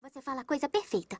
Você fala a coisa perfeita.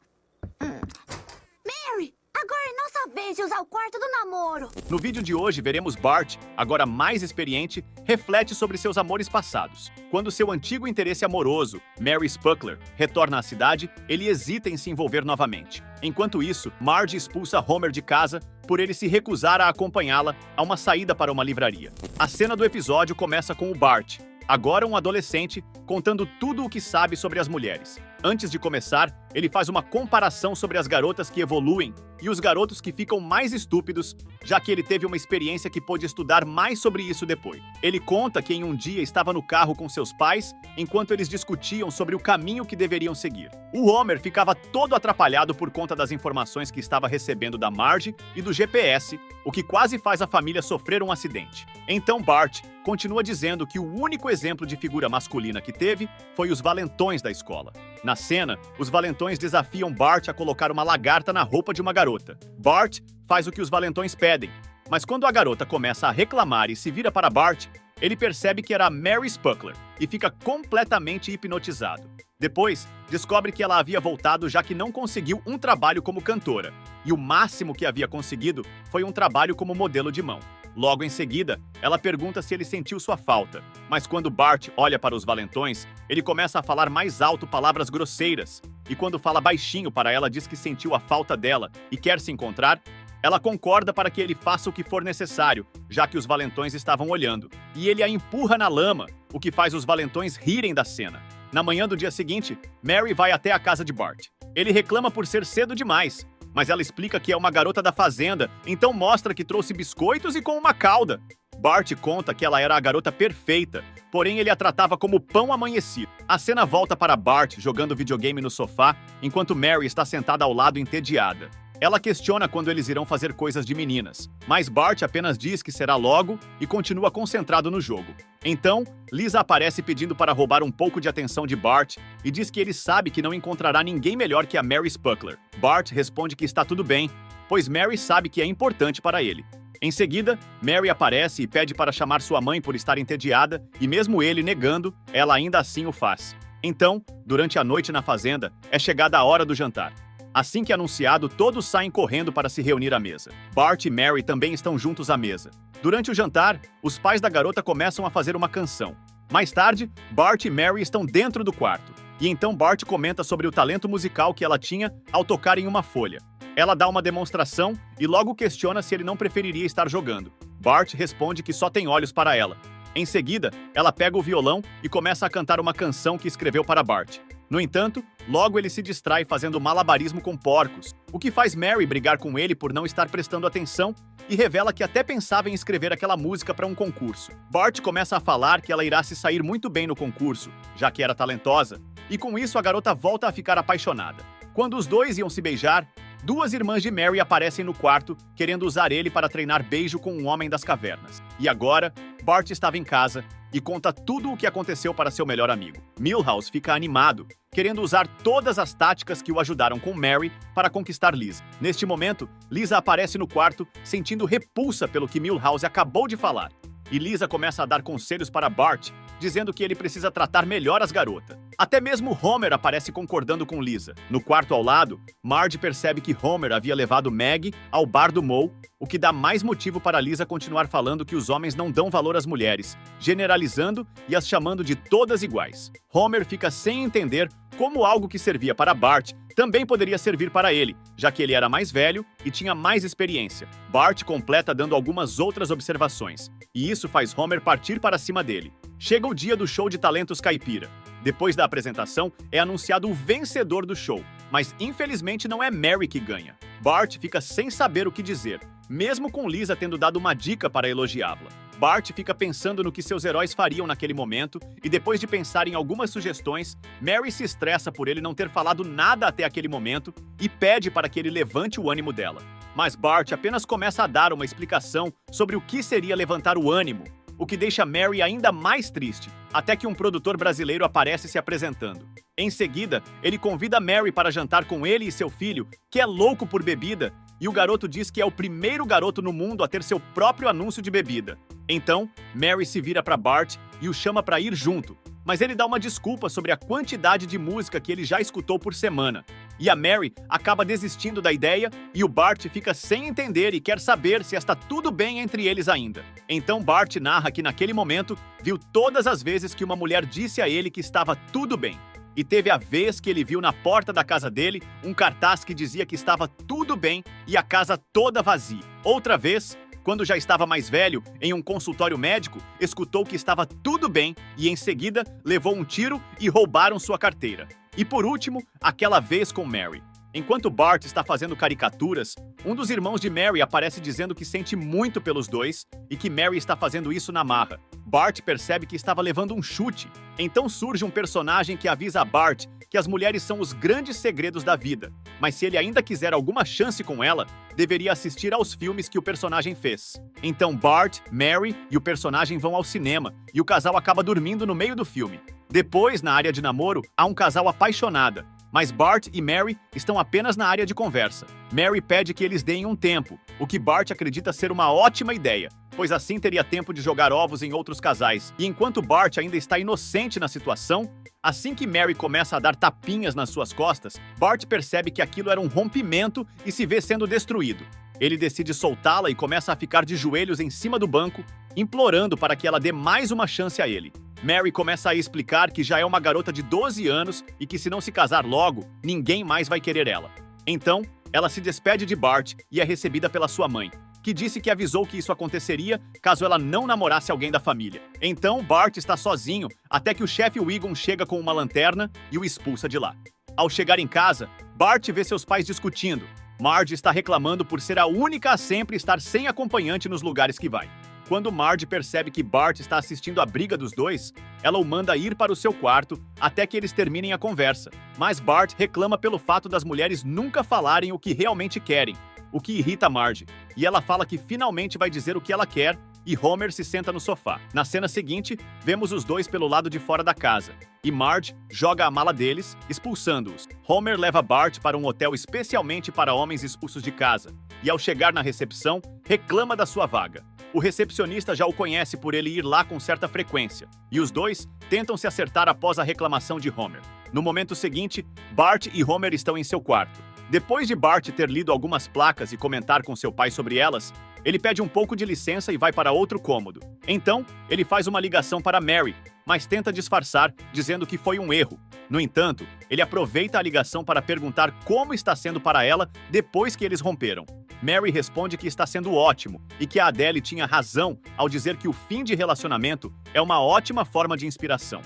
Mary, agora é nossa vez de usar o quarto do namoro. No vídeo de hoje, veremos Bart, agora mais experiente, reflete sobre seus amores passados. Quando seu antigo interesse amoroso, Mary Spuckler, retorna à cidade, ele hesita em se envolver novamente. Enquanto isso, Marge expulsa Homer de casa por ele se recusar a acompanhá-la a uma saída para uma livraria. A cena do episódio começa com o Bart, agora um adolescente, contando tudo o que sabe sobre as mulheres. Antes de começar, ele faz uma comparação sobre as garotas que evoluem e os garotos que ficam mais estúpidos, já que ele teve uma experiência que pôde estudar mais sobre isso depois. Ele conta que em um dia estava no carro com seus pais, enquanto eles discutiam sobre o caminho que deveriam seguir. O Homer ficava todo atrapalhado por conta das informações que estava recebendo da Marge e do GPS, o que quase faz a família sofrer um acidente. Então Bart continua dizendo que o único exemplo de figura masculina que teve foi os valentões da escola. Na cena, os valentões desafiam Bart a colocar uma lagarta na roupa de uma garota. Bart faz o que os valentões pedem, mas quando a garota começa a reclamar e se vira para Bart, ele percebe que era Mary Spuckler e fica completamente hipnotizado. Depois, descobre que ela havia voltado já que não conseguiu um trabalho como cantora, e o máximo que havia conseguido foi um trabalho como modelo de mão. Logo em seguida, ela pergunta se ele sentiu sua falta, mas quando Bart olha para os valentões, ele começa a falar mais alto palavras grosseiras, e quando fala baixinho para ela diz que sentiu a falta dela e quer se encontrar, ela concorda para que ele faça o que for necessário, já que os valentões estavam olhando, e ele a empurra na lama, o que faz os valentões rirem da cena. Na manhã do dia seguinte, Mary vai até a casa de Bart. Ele reclama por ser cedo demais, mas ela explica que é uma garota da fazenda, então mostra que trouxe biscoitos e com uma cauda. Bart conta que ela era a garota perfeita, porém ele a tratava como pão amanhecido. A cena volta para Bart jogando videogame no sofá, enquanto Mary está sentada ao lado entediada. Ela questiona quando eles irão fazer coisas de meninas, mas Bart apenas diz que será logo e continua concentrado no jogo. Então, Lisa aparece pedindo para roubar um pouco de atenção de Bart e diz que ele sabe que não encontrará ninguém melhor que a Mary Spuckler. Bart responde que está tudo bem, pois Mary sabe que é importante para ele. Em seguida, Mary aparece e pede para chamar sua mãe por estar entediada e mesmo ele negando, ela ainda assim o faz. Então, durante a noite na fazenda, é chegada a hora do jantar. Assim que anunciado, todos saem correndo para se reunir à mesa. Bart e Mary também estão juntos à mesa. Durante o jantar, os pais da garota começam a fazer uma canção. Mais tarde, Bart e Mary estão dentro do quarto. E então Bart comenta sobre o talento musical que ela tinha ao tocar em uma folha. Ela dá uma demonstração e logo questiona se ele não preferiria estar jogando. Bart responde que só tem olhos para ela. Em seguida, ela pega o violão e começa a cantar uma canção que escreveu para Bart. No entanto, logo ele se distrai fazendo malabarismo com porcos, o que faz Mary brigar com ele por não estar prestando atenção e revela que até pensava em escrever aquela música para um concurso. Bart começa a falar que ela irá se sair muito bem no concurso, já que era talentosa, e com isso a garota volta a ficar apaixonada. Quando os dois iam se beijar, duas irmãs de Mary aparecem no quarto, querendo usar ele para treinar beijo com um homem das cavernas. E agora, Bart estava em casa e conta tudo o que aconteceu para seu melhor amigo. Milhouse fica animado, querendo usar todas as táticas que o ajudaram com Mary para conquistar Lisa. Neste momento, Lisa aparece no quarto, sentindo repulsa pelo que Milhouse acabou de falar. E Lisa começa a dar conselhos para Bart, dizendo que ele precisa tratar melhor as garotas. Até mesmo Homer aparece concordando com Lisa. No quarto ao lado, Marge percebe que Homer havia levado Maggie ao bar do Moe, o que dá mais motivo para Lisa continuar falando que os homens não dão valor às mulheres, generalizando e as chamando de todas iguais. Homer fica sem entender como algo que servia para Bart também poderia servir para ele, já que ele era mais velho e tinha mais experiência. Bart completa dando algumas outras observações, e isso faz Homer partir para cima dele. Chega o dia do show de talentos caipira. Depois da apresentação, é anunciado o vencedor do show, mas infelizmente não é Mary que ganha. Bart fica sem saber o que dizer, mesmo com Lisa tendo dado uma dica para elogiá-la. Bart fica pensando no que seus heróis fariam naquele momento, e depois de pensar em algumas sugestões, Mary se estressa por ele não ter falado nada até aquele momento e pede para que ele levante o ânimo dela. Mas Bart apenas começa a dar uma explicação sobre o que seria levantar o ânimo, o que deixa Mary ainda mais triste, até que um produtor brasileiro aparece se apresentando. Em seguida, ele convida Mary para jantar com ele e seu filho, que é louco por bebida, e o garoto diz que é o primeiro garoto no mundo a ter seu próprio anúncio de bebida. Então, Mary se vira para Bart e o chama para ir junto, mas ele dá uma desculpa sobre a quantidade de música que ele já escutou por semana. E a Mary acaba desistindo da ideia e o Bart fica sem entender e quer saber se está tudo bem entre eles ainda. Então Bart narra que naquele momento viu todas as vezes que uma mulher disse a ele que estava tudo bem. E teve a vez que ele viu na porta da casa dele um cartaz que dizia que estava tudo bem e a casa toda vazia. Outra vez, quando já estava mais velho, em um consultório médico, escutou que estava tudo bem e em seguida levou um tiro e roubaram sua carteira. E por último, aquela vez com Mary. Enquanto Bart está fazendo caricaturas, um dos irmãos de Mary aparece dizendo que sente muito pelos dois e que Mary está fazendo isso na marra. Bart percebe que estava levando um chute. Então surge um personagem que avisa a Bart que as mulheres são os grandes segredos da vida, mas se ele ainda quiser alguma chance com ela, deveria assistir aos filmes que o personagem fez. Então Bart, Mary e o personagem vão ao cinema e o casal acaba dormindo no meio do filme. Depois, na área de namoro, há um casal apaixonada, mas Bart e Mary estão apenas na área de conversa. Mary pede que eles deem um tempo, o que Bart acredita ser uma ótima ideia, pois assim teria tempo de jogar ovos em outros casais. E enquanto Bart ainda está inocente na situação, assim que Mary começa a dar tapinhas nas suas costas, Bart percebe que aquilo era um rompimento e se vê sendo destruído. Ele decide soltá-la e começa a ficar de joelhos em cima do banco, implorando para que ela dê mais uma chance a ele. Mary começa a explicar que já é uma garota de 12 anos e que se não se casar logo, ninguém mais vai querer ela. Então, ela se despede de Bart e é recebida pela sua mãe, que disse que avisou que isso aconteceria caso ela não namorasse alguém da família. Então, Bart está sozinho até que o chefe Wiggum chega com uma lanterna e o expulsa de lá. Ao chegar em casa, Bart vê seus pais discutindo. Marge está reclamando por ser a única a sempre estar sem acompanhante nos lugares que vai. Quando Marge percebe que Bart está assistindo à briga dos dois, ela o manda ir para o seu quarto até que eles terminem a conversa. Mas Bart reclama pelo fato das mulheres nunca falarem o que realmente querem, o que irrita Marge. E ela fala que finalmente vai dizer o que ela quer e Homer se senta no sofá. Na cena seguinte, vemos os dois pelo lado de fora da casa e Marge joga a mala deles, expulsando-os. Homer leva Bart para um hotel especialmente para homens expulsos de casa e ao chegar na recepção, reclama da sua vaga. O recepcionista já o conhece por ele ir lá com certa frequência, e os dois tentam se acertar após a reclamação de Homer. No momento seguinte, Bart e Homer estão em seu quarto. Depois de Bart ter lido algumas placas e comentar com seu pai sobre elas, ele pede um pouco de licença e vai para outro cômodo. Então, ele faz uma ligação para Mary, mas tenta disfarçar, dizendo que foi um erro. No entanto, ele aproveita a ligação para perguntar como está sendo para ela depois que eles romperam. Mary responde que está sendo ótimo e que a Adele tinha razão ao dizer que o fim de relacionamento é uma ótima forma de inspiração.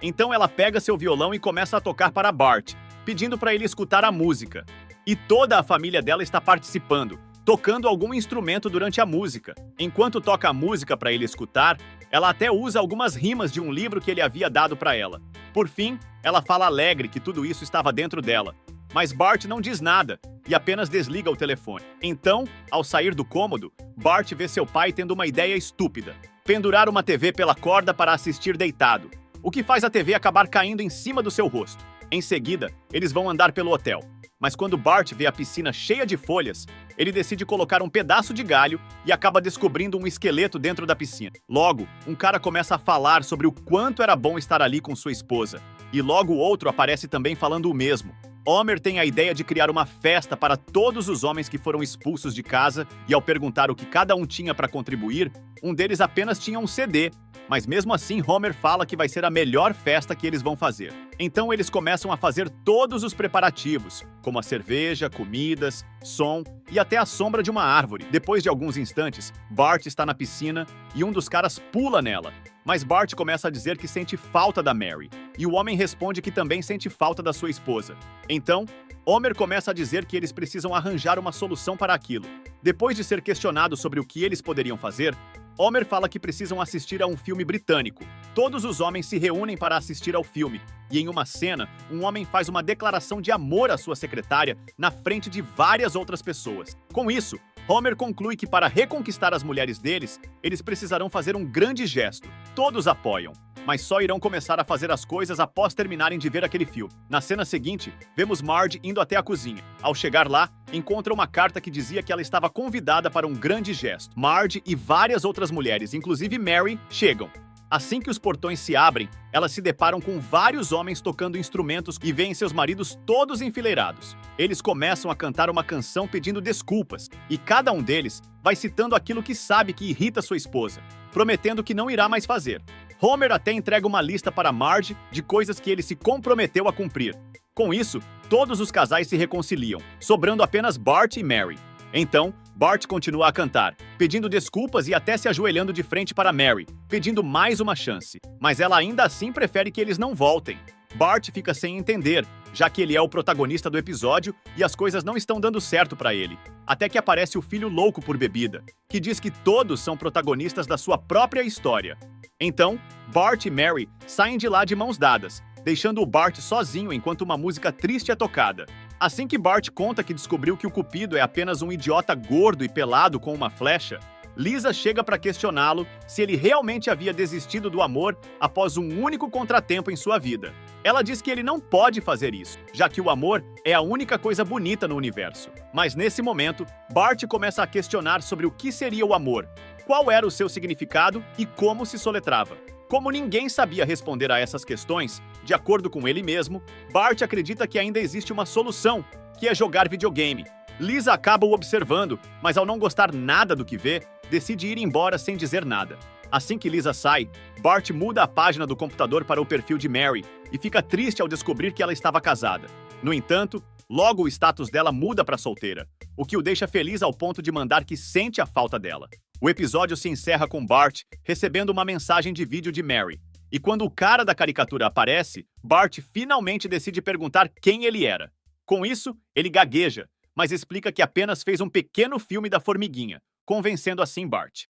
Então ela pega seu violão e começa a tocar para Bart, pedindo para ele escutar a música. E toda a família dela está participando, tocando algum instrumento durante a música. Enquanto toca a música para ele escutar, ela até usa algumas rimas de um livro que ele havia dado para ela. Por fim, ela fala alegre que tudo isso estava dentro dela. Mas Bart não diz nada e apenas desliga o telefone. Então, ao sair do cômodo, Bart vê seu pai tendo uma ideia estúpida: pendurar uma TV pela corda para assistir deitado, o que faz a TV acabar caindo em cima do seu rosto. Em seguida, eles vão andar pelo hotel. Mas quando Bart vê a piscina cheia de folhas, ele decide colocar um pedaço de galho e acaba descobrindo um esqueleto dentro da piscina. Logo, um cara começa a falar sobre o quanto era bom estar ali com sua esposa. E logo o outro aparece também falando o mesmo. Homer tem a ideia de criar uma festa para todos os homens que foram expulsos de casa e ao perguntar o que cada um tinha para contribuir, um deles apenas tinha um CD, mas mesmo assim Homer fala que vai ser a melhor festa que eles vão fazer. Então eles começam a fazer todos os preparativos, como a cerveja, comidas, som e até a sombra de uma árvore. Depois de alguns instantes, Bart está na piscina e um dos caras pula nela. Mas Bart começa a dizer que sente falta da Mary, e o homem responde que também sente falta da sua esposa. Então, Homer começa a dizer que eles precisam arranjar uma solução para aquilo. Depois de ser questionado sobre o que eles poderiam fazer, Homer fala que precisam assistir a um filme britânico. Todos os homens se reúnem para assistir ao filme, e em uma cena, um homem faz uma declaração de amor à sua secretária na frente de várias outras pessoas. Com isso, Homer conclui que para reconquistar as mulheres deles, eles precisarão fazer um grande gesto. Todos apoiam, mas só irão começar a fazer as coisas após terminarem de ver aquele filme. Na cena seguinte, vemos Marge indo até a cozinha. Ao chegar lá, encontra uma carta que dizia que ela estava convidada para um grande gesto. Marge e várias outras mulheres, inclusive Mary, chegam. Assim que os portões se abrem, elas se deparam com vários homens tocando instrumentos e veem seus maridos todos enfileirados. Eles começam a cantar uma canção pedindo desculpas, e cada um deles vai citando aquilo que sabe que irrita sua esposa, prometendo que não irá mais fazer. Homer até entrega uma lista para Marge de coisas que ele se comprometeu a cumprir. Com isso, todos os casais se reconciliam, sobrando apenas Bart e Mary. Então, Bart continua a cantar, pedindo desculpas e até se ajoelhando de frente para Mary, pedindo mais uma chance. Mas ela ainda assim prefere que eles não voltem. Bart fica sem entender, já que ele é o protagonista do episódio e as coisas não estão dando certo para ele. Até que aparece o filho louco por bebida, que diz que todos são protagonistas da sua própria história. Então, Bart e Mary saem de lá de mãos dadas, deixando o Bart sozinho enquanto uma música triste é tocada. Assim que Bart conta que descobriu que o Cupido é apenas um idiota gordo e pelado com uma flecha, Lisa chega para questioná-lo se ele realmente havia desistido do amor após um único contratempo em sua vida. Ela diz que ele não pode fazer isso, já que o amor é a única coisa bonita no universo. Mas nesse momento, Bart começa a questionar sobre o que seria o amor, qual era o seu significado e como se soletrava. Como ninguém sabia responder a essas questões, de acordo com ele mesmo, Bart acredita que ainda existe uma solução, que é jogar videogame. Lisa acaba o observando, mas ao não gostar nada do que vê, decide ir embora sem dizer nada. Assim que Lisa sai, Bart muda a página do computador para o perfil de Mary e fica triste ao descobrir que ela estava casada. No entanto, logo o status dela muda para solteira, o que o deixa feliz ao ponto de mandar que sente a falta dela. O episódio se encerra com Bart recebendo uma mensagem de vídeo de Mary. E quando o cara da caricatura aparece, Bart finalmente decide perguntar quem ele era. Com isso, ele gagueja, mas explica que apenas fez um pequeno filme da formiguinha, convencendo assim Bart.